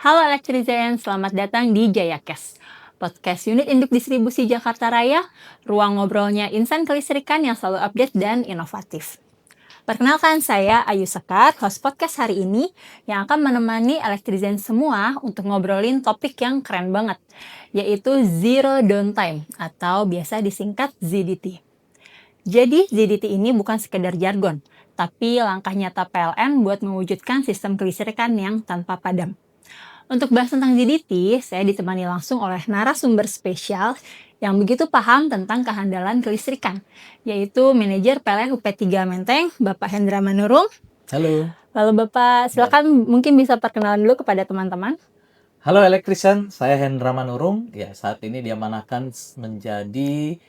Halo Elektrizen, selamat datang di JayaCast, podcast unit induk distribusi Jakarta Raya, ruang ngobrolnya insan kelistrikan yang selalu update dan inovatif. Perkenalkan, saya Ayu Sekar, host podcast hari ini yang akan menemani Elektrizen semua untuk ngobrolin topik yang keren banget, yaitu Zero Downtime atau biasa disingkat ZDT. Jadi ZDT ini bukan sekedar jargon, tapi langkah nyata PLN buat mewujudkan sistem kelistrikan yang tanpa padam. Untuk bahas tentang GDT, saya ditemani langsung oleh narasumber spesial yang begitu paham tentang kehandalan kelistrikan, yaitu manajer PLN UP3 Menteng, Bapak Hendra Manurung. Halo. Lalu Bapak, silakan mungkin bisa perkenalan dulu kepada teman-teman. Halo Elektrisan, saya Hendra Manurung. Ya, saat ini diamanahkan menjadi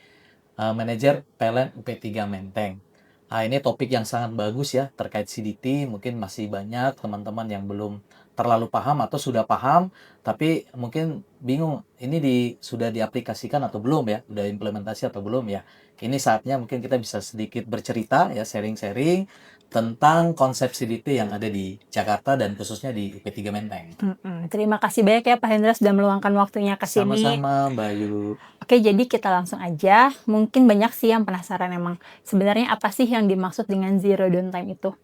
manajer PLN UP3 Menteng. Ini topik yang sangat bagus ya terkait CDT. Mungkin masih banyak teman-teman yang belum terlalu paham atau sudah paham, tapi mungkin bingung ini sudah diaplikasikan atau belum ya, sudah implementasi atau belum ya. Ini saatnya mungkin kita bisa sedikit bercerita ya, sharing-sharing tentang konsep CDT yang ada di Jakarta dan khususnya di UP3 Menteng. Terima kasih banyak ya Pak Hendra sudah meluangkan waktunya ke sini. Sama-sama Mbak Ayu. Oke, jadi kita langsung aja. Mungkin banyak sih yang penasaran emang sebenarnya apa sih yang dimaksud dengan zero downtime itu?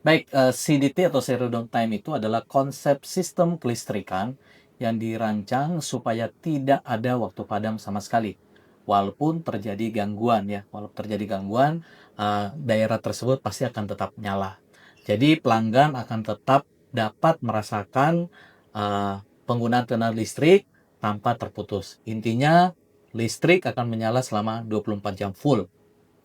Baik, CDT atau Zero Downtime itu adalah konsep sistem kelistrikan yang dirancang supaya tidak ada waktu padam sama sekali. Walaupun terjadi gangguan ya, daerah tersebut pasti akan tetap nyala. Jadi pelanggan akan tetap dapat merasakan penggunaan tenaga listrik tanpa terputus. Intinya listrik akan menyala selama 24 jam full.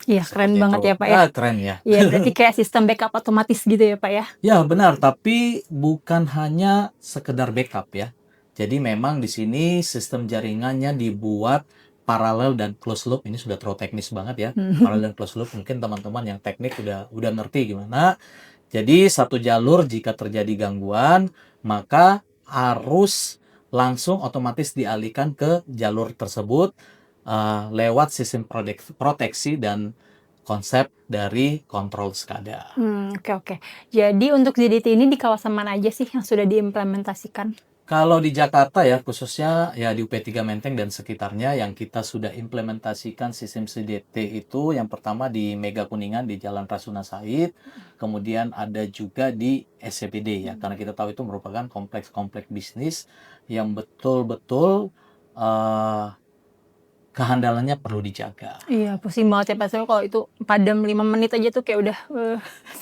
Iya, keren Seperti banget itu. ya Pak ya. Keren ya. Iya, berarti kayak sistem backup otomatis gitu ya Pak ya. Ya, benar, tapi bukan hanya sekedar backup ya. Jadi memang di sini sistem jaringannya dibuat paralel dan closed loop. Ini sudah terlalu teknis banget ya. Paralel dan closed loop mungkin teman-teman yang teknik udah ngerti gimana. Jadi satu jalur jika terjadi gangguan, maka arus langsung otomatis dialihkan ke jalur tersebut lewat sistem proteksi dan konsep dari kontrol SCADA. Oke. Jadi untuk ZDT ini di kawasan mana aja sih yang sudah diimplementasikan? Kalau di Jakarta ya, khususnya ya di UP3 Menteng dan sekitarnya yang kita sudah implementasikan sistem CDT itu yang pertama di Mega Kuningan di Jalan Rasuna Said, kemudian ada juga di SCBD ya, karena kita tahu itu merupakan kompleks-kompleks bisnis yang betul-betul kehandalannya perlu dijaga. Iya, pusing banget ya Pak. Soalnya kalau itu padam 5 menit aja tuh kayak udah...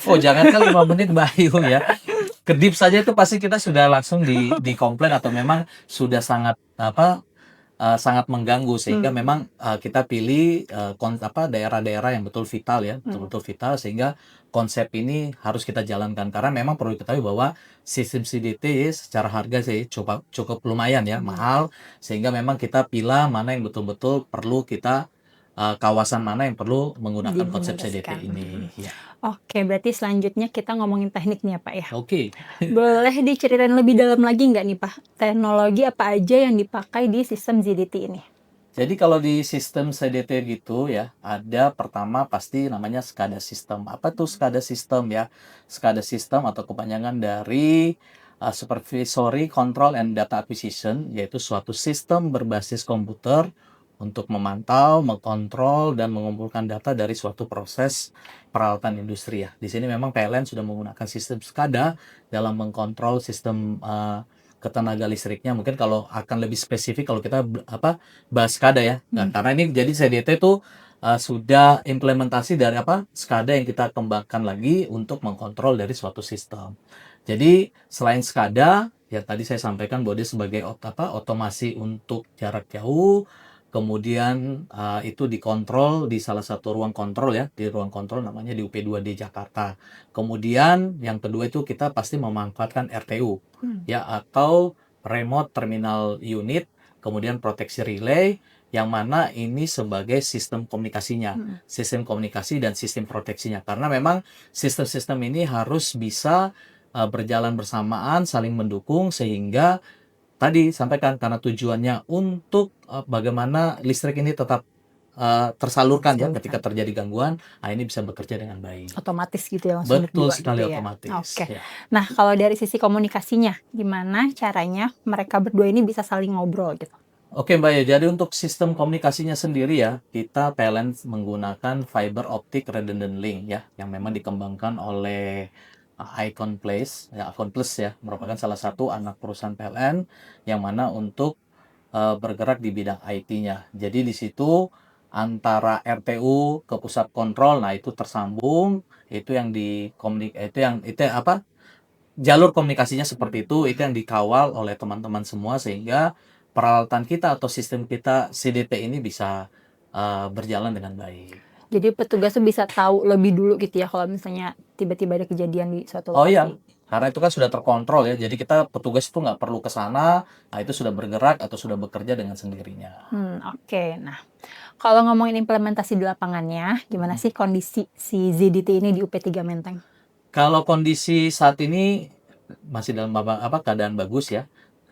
Oh, jangankan 5 menit Mbak Ayu ya. Kedip saja itu pasti kita sudah langsung di komplain atau memang sudah sangat sangat mengganggu sehingga memang kita pilih daerah-daerah yang betul vital ya, betul-betul vital sehingga konsep ini harus kita jalankan karena memang perlu diketahui bahwa sistem CDT secara harga sih cukup lumayan ya, mahal sehingga memang kita pilih mana yang betul-betul perlu kita kawasan mana yang perlu menggunakan konsep CDT ini. Ya. Oke, berarti selanjutnya kita ngomongin teknik nih ya Pak ya. Oke. Boleh diceritain lebih dalam lagi nggak nih Pak? Teknologi apa aja yang dipakai di sistem ZDT ini? Jadi kalau di sistem CDT gitu ya, ada pertama pasti namanya SCADA System. Apa tuh SCADA System ya? SCADA System atau kepanjangan dari Supervisory Control and Data Acquisition, yaitu suatu sistem berbasis komputer untuk memantau, mengkontrol, dan mengumpulkan data dari suatu proses peralatan industri ya. Di sini memang PLN sudah menggunakan sistem SCADA dalam mengkontrol sistem ketenaga listriknya. Mungkin kalau akan lebih spesifik kalau kita bahas SCADA ya. Nah, karena ini jadi CDT itu sudah implementasi dari SCADA yang kita kembangkan lagi untuk mengkontrol dari suatu sistem. Jadi selain SCADA ya tadi saya sampaikan bahwa dia sebagai otomasi untuk jarak jauh, kemudian itu dikontrol di salah satu ruang kontrol ya, di ruang kontrol namanya di UP2D Jakarta. Kemudian yang kedua itu kita pasti memanfaatkan RTU ya atau Remote Terminal Unit, kemudian proteksi relay yang mana ini sebagai sistem komunikasinya, sistem komunikasi dan sistem proteksinya. Karena memang sistem-sistem ini harus bisa berjalan bersamaan, saling mendukung sehingga tadi sampaikan karena tujuannya untuk bagaimana listrik ini tetap tersalurkan ya Tersalurkan. ketika terjadi gangguan, ini bisa bekerja dengan baik. Otomatis gitu ya, langsung Betul berdua sekali, gitu ya. otomatis. Oke. Ya. Nah, kalau dari sisi komunikasinya, gimana caranya mereka berdua ini bisa saling ngobrol gitu? Oke Mbak ya, jadi untuk sistem komunikasinya sendiri ya, kita PLN menggunakan fiber optic redundant link ya, yang memang dikembangkan oleh Icon Place, ya Icon Plus ya, merupakan salah satu anak perusahaan PLN yang mana untuk bergerak di bidang IT-nya. Jadi di situ antara RTU ke pusat kontrol, nah itu tersambung, itu yang jalur komunikasinya seperti itu yang dikawal oleh teman-teman semua sehingga peralatan kita atau sistem kita CDT ini bisa berjalan dengan baik. Jadi petugas tuh bisa tahu lebih dulu gitu ya kalau misalnya tiba-tiba ada kejadian di suatu Oh lokasi. iya, karena itu kan sudah terkontrol ya, jadi kita petugas itu nggak perlu ke sana, nah itu sudah bergerak atau sudah bekerja dengan sendirinya. Oke. Nah, kalau ngomongin implementasi di lapangannya, gimana sih kondisi si ZDT ini di UP3 Menteng? Kalau kondisi saat ini masih dalam keadaan bagus ya.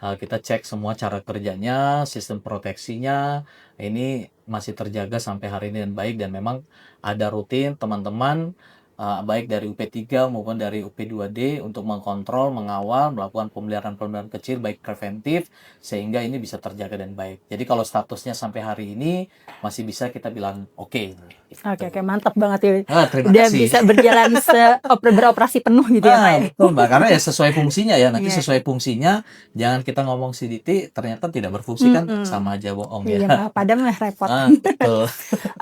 Kita cek semua cara kerjanya, sistem proteksinya, ini masih terjaga sampai hari ini dengan baik dan memang ada rutin teman-teman baik dari UP3 maupun dari UP2D untuk mengkontrol, mengawal, melakukan pemeliharaan-pemeliharaan kecil baik preventif sehingga ini bisa terjaga dan baik. Jadi kalau statusnya sampai hari ini masih bisa kita bilang oke. Oke, mantap banget ya. Terima Udah kasih. bisa berjalan beroperasi penuh gitu ya, Pak ya? Betul Mbak, karena ya sesuai fungsinya ya, nanti Iya. sesuai fungsinya, jangan kita ngomong CDT ternyata tidak berfungsi kan sama aja bohong ya. Iya, padahal mah repot. Betul.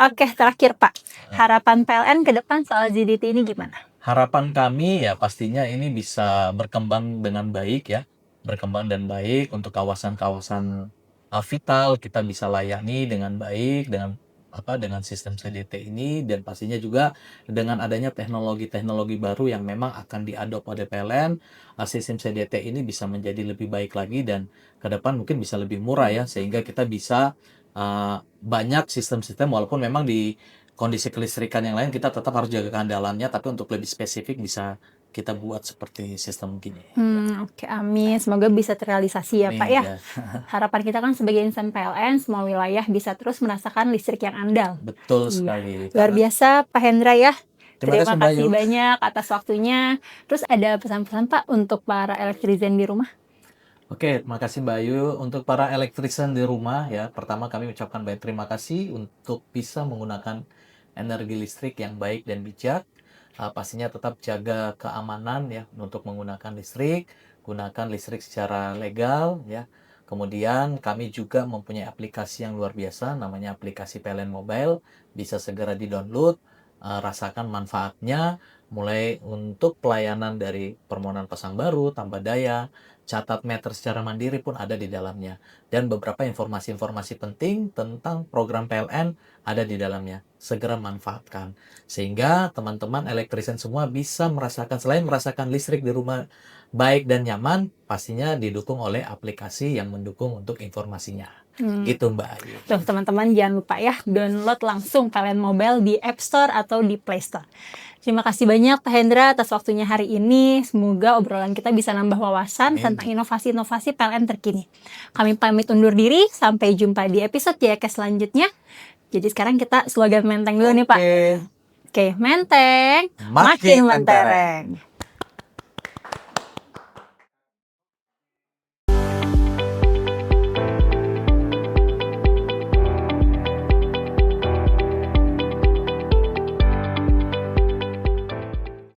Oke, terakhir Pak, harapan PLN ke depan soal ZDT ini gimana? Harapan kami ya pastinya ini bisa berkembang dengan baik ya, berkembang dan baik untuk kawasan-kawasan vital kita bisa layani dengan baik dengan sistem CDT ini dan pastinya juga dengan adanya teknologi-teknologi baru yang memang akan diadop oleh PLN, sistem CDT ini bisa menjadi lebih baik lagi dan ke depan mungkin bisa lebih murah ya sehingga kita bisa banyak sistem-sistem walaupun memang di kondisi kelistrikan yang lain kita tetap harus jaga keandalannya tapi untuk lebih spesifik bisa kita buat seperti sistem gini. Oke, amin. Semoga bisa terrealisasi ya Pak ya. Harapan kita kan sebagai insan PLN, semua wilayah bisa terus merasakan listrik yang andal. Betul sekali. Luar biasa Pak Hendra ya. Terima Mbak kasih Yu. banyak atas waktunya. Terus ada pesan-pesan Pak untuk para elektrisian di rumah? Oke, terima kasih Mbak Ayu. Untuk para elektrisian di rumah ya, pertama kami ucapkan banyak terima kasih untuk bisa menggunakan energi listrik yang baik dan bijak. Pastinya tetap jaga keamanan ya untuk menggunakan listrik, gunakan listrik secara legal ya. Kemudian kami juga mempunyai aplikasi yang luar biasa namanya aplikasi PLN Mobile, bisa segera di-download, rasakan manfaatnya mulai untuk pelayanan dari permohonan pasang baru, tambah daya, catat meter secara mandiri pun ada di dalamnya. Dan beberapa informasi-informasi penting tentang program PLN ada di dalamnya. Segera manfaatkan. Sehingga teman-teman elektrisian semua bisa merasakan, selain merasakan listrik di rumah baik dan nyaman, pastinya didukung oleh aplikasi yang mendukung untuk informasinya. Gitu Mbak Ayu. Tuh teman-teman jangan lupa ya, download langsung PLN Mobile di App Store atau di Play Store. Terima kasih banyak Pak Hendra atas waktunya hari ini. Semoga obrolan kita bisa nambah wawasan tentang inovasi-inovasi PLN terkini. Kami pamit undur diri, sampai jumpa di episode JKS selanjutnya. Jadi sekarang kita slogan Menteng dulu nih Pak. Oke, Menteng, makin mentereng.